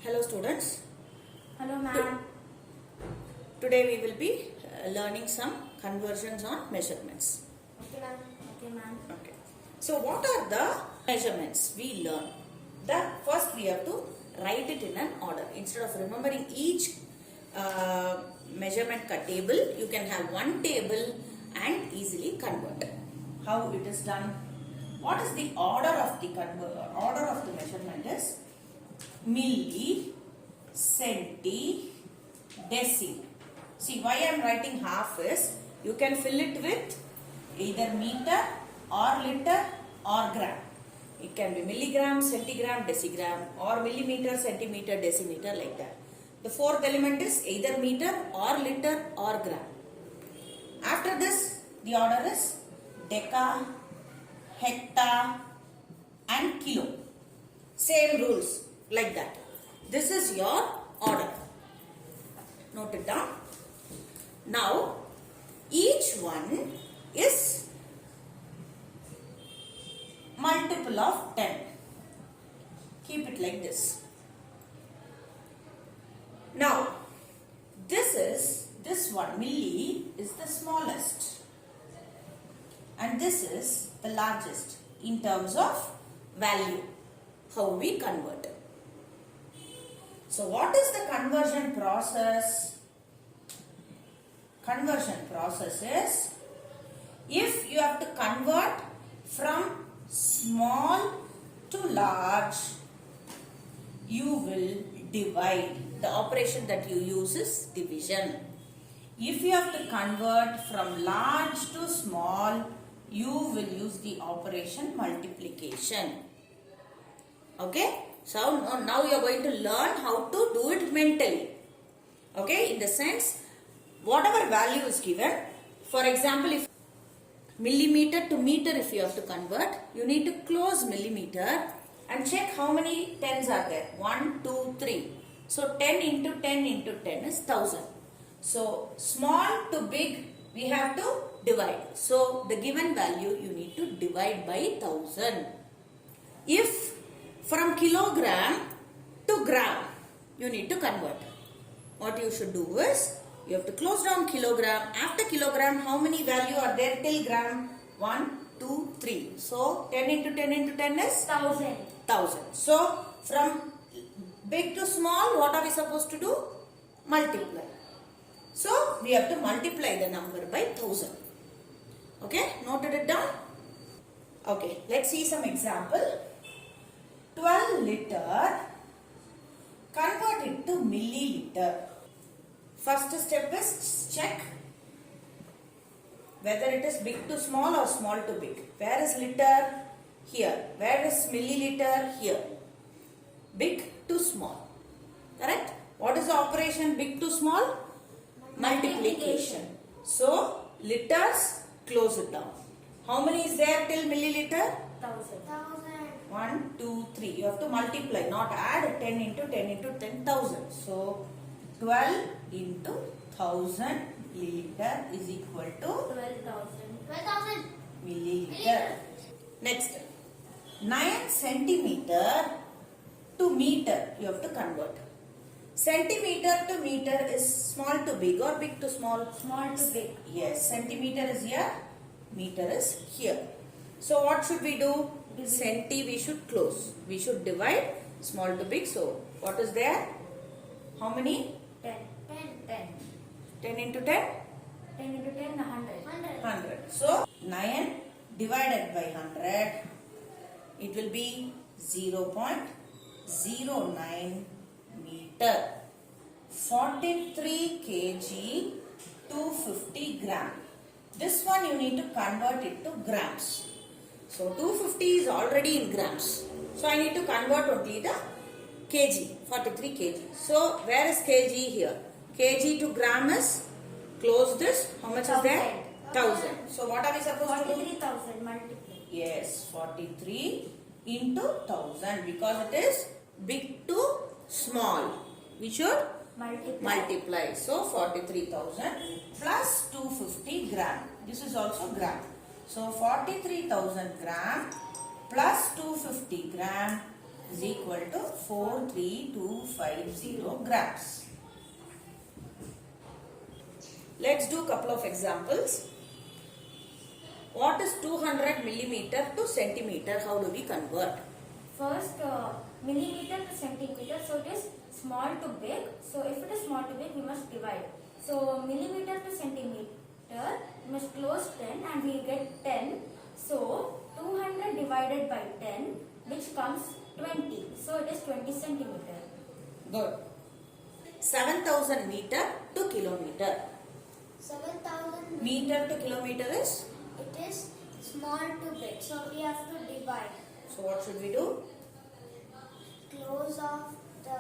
Hello students. Hello ma'am. Today we will be learning some conversions on measurements. Okay ma'am. Okay ma'am. Okay. So what are the measurements we learn? First we have to write it in an order. Instead of remembering each measurement table, you can have one table and easily convert. How it is done? What is the order of the measurement is milli, centi, deci. See why I am writing half is you can fill it with either meter or liter or gram. It can be milligram, centigram, decigram or millimeter, centimeter, decimeter like that. The fourth element is either meter or liter or gram. After this the order is deca, hecta and kilo. Same rules like that. This is your order. Note it down. Now each one is multiple of 10. Keep it like this. Now this one milli is the smallest and this is the largest in terms of value. How we convert. So what is the conversion process? Conversion process is if you have to convert from small to large, you will divide. The operation that you use is division. If you have to convert from large to small, you will use the operation multiplication. Okay? So now you are going to learn how to do it mentally. Okay? In the sense, whatever value is given, for example, if millimeter to meter if you have to convert, you need to close millimeter and check how many tens are there. 1, 2, 3. So 10 into 10 into 10 is 1000. So small to big we have to divide. So the given value you need to divide by 1000. If from kilogram to gram you need to convert, what you should do is you have to close down kilogram. After kilogram, how many value are there till gram? 1, 2, 3. So 10 into 10 into 10 is 1000. 1000. So from big to small, what are we supposed to do? Multiply. So we have to multiply the number by 1000. Okay, noted it down. Okay, let's see some example. 12 liter, convert it to milliliter. First step is check whether it is big to small or small to big. Where is liter? Here. Where is milliliter? Here. Big to small. Correct? What is the operation big to small? Multiplication. So, liters, close it down. How many is there till milliliter? 1000. 1, 2, 3. You have to multiply, not add 10 into 10 into 10,000. So, 12 into 1000 milliliter is equal to 12,000. milliliter. Next, 9 centimeter to meter you have to convert. Centimeter to meter is small to big or big to small? Small to big. Yes, centimeter is here, meter is here. So what should we do? Centi we should close. We should divide small to big. So what is there? How many? 10. 10 into 10? 10 into 10, 100. 100. So 9 divided by 100, it will be 0.09 meter. 43 kg, 250 gram. This one you need to convert it to grams. So 250 is already in grams. So I need to convert only the kg, 43 kg. So where is kg here? Kg to gram is, close this, how much is there? 1000. So what are we supposed to do? 43,000 multiply. Yes, 43 into 1000 because it is big to small. We should multiply. So 43,000 plus 250 gram. This is also gram. So 43,000 gram plus 250 gram is equal to 43250 grams. Let's do a couple of examples. What is 200 millimeter to centimeter? How do we convert? First, millimeter to centimeter. So it is small to big. So if it is small to big, we must divide. So millimeter to centimeter, we must close 10 and we get 10. So 200 divided by 10, which comes 20. So it is 20 centimeter. Good. 7000 meter to kilometer. 7,000 Meter to kilometer is? it is small to big. So we have to divide. So what should we do? Close off the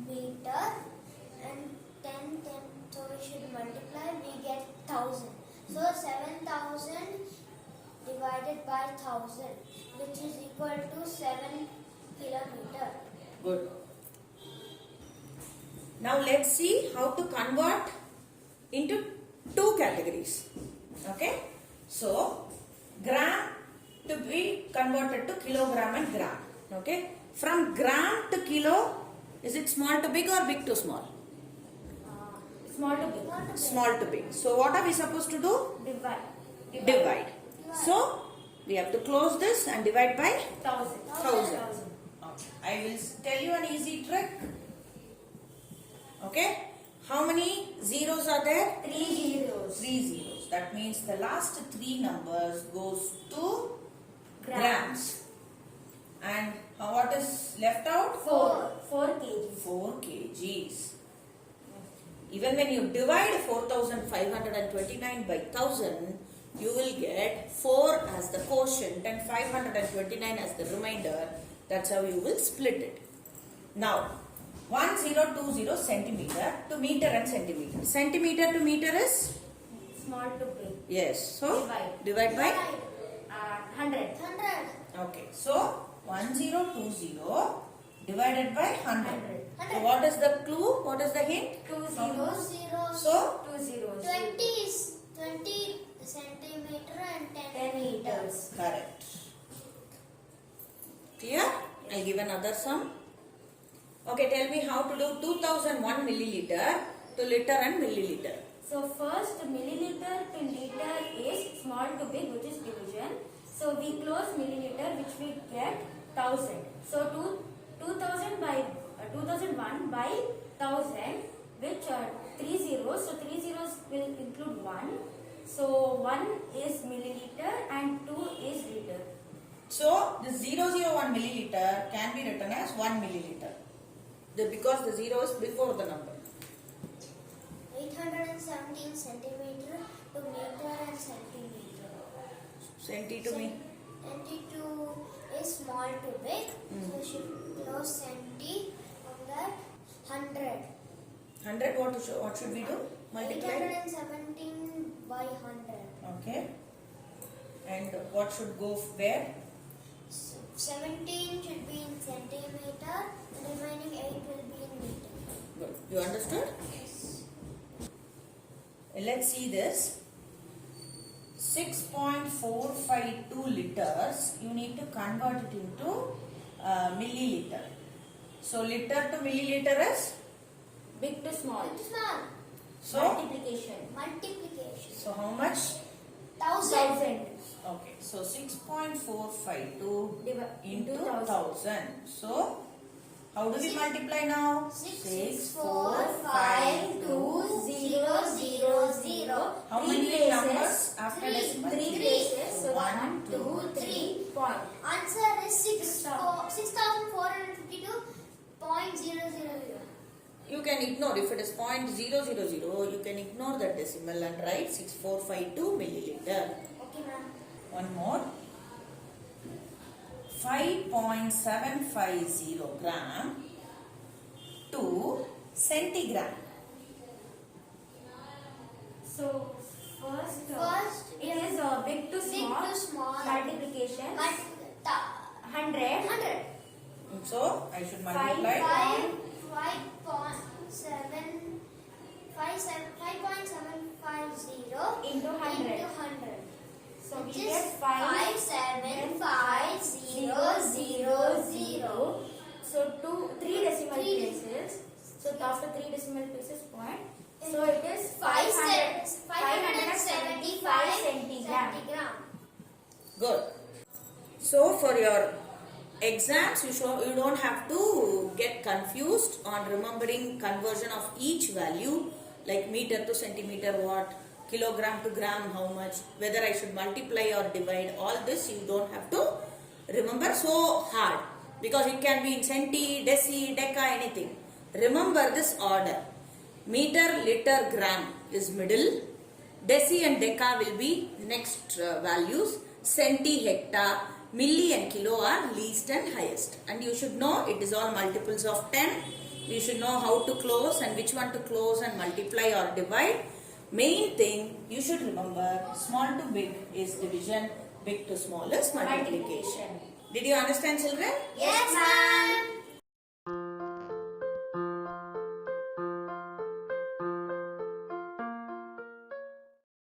meter and 10, so we should multiply, we get 1000. So 7000 divided by 1000, which is equal to 7 kilometer. Good. Now let's see how to convert into two categories. Okay. So gram to be converted to kilogram and gram. Okay. From gram to kilo, is it small to big or big to small? Small to big. Small to big. So what are we supposed to do? Divide. Divide. So we have to close this and divide by 1000. 1000. I will tell you an easy trick. Okay. How many zeros are there? 3 zeros. 3 zeros. That means the last 3 numbers goes to grams. And what is left out? 4 kg. 4 kgs. Even when you divide 4529 by 1000, you will get 4 as the quotient and 529 as the remainder. That's how you will split it. Now, 1020 centimeter to meter and centimeter. Centimeter to meter is? Small to big. Yes. So, Divide. divide by? 100. Okay. So, 1020 divided by 100. So, what is the clue? What is the hint? 2 zeros. So, 2 zeros. 20 centimeter and 10 meters. correct. Clear? I'll give another sum. Okay, tell me how to do 2001 milliliter to liter and milliliter. So first milliliter to liter is small to big, which is division. So we close milliliter, which we get 1000. So 2000 by 2001 by 1000, which are 3 zeros. So 3 zeros will include 1. So 1 is milliliter and 2 is liter. So, the 001 milliliter can be written as 1 milliliter. Because the 0 is before the number. 817 centimeter to meter and centimeter. Centi to me. Centi2 is small to big. So we should close centi on that 100. 100, what should we do? Multiply. 817 by 100. Okay. And what should go where? 17 should be in centimeter, the remaining 8 will be in meter. Good. You understood? Yes. Let's see this. 6.452 liters, you need to convert it into milliliter. So, liter to milliliter is? Big to small. It's small. So, Multiplication. Multiplication. so how much? 1000. Okay, so 6.452 into Into 1000. So, how do we multiply now? 6, 4, 5, 2, 0, 0, 0. How Three many places. numbers after 3. decimal? 3 places. So 1, 1, 2, 3. Point. Answer is 6400. You can ignore, if it is 0.000, you can ignore that decimal and write 6452 milliliter. Okay, ma'am. One more. 5.750 gram to centigram. So first, First, it is big to small. Multiplication. 100. 100. So, I should Five. multiply. 5.750 Into 100. into 100. So we Which is get 5. 57500. decimal Three. places. So after 3 decimal places point. So it is 575 centigram. centigram. Good. So for your exams, you don't have to get confused on remembering conversion of each value, like meter to centimeter what, kilogram to gram how much, whether I should multiply or divide. All this you don't have to remember so hard, because it can be in centi, deci, deca, anything. Remember this order. Meter, liter, gram is middle. Deci and deca will be next values. Centi, hectare, milli and kilo are least and highest. And you should know it is all multiples of 10. You should know how to close and which one to close and multiply or divide. Main thing you should remember, small to big is division, big to small is multiplication. Did you understand, children? Yes, ma'am.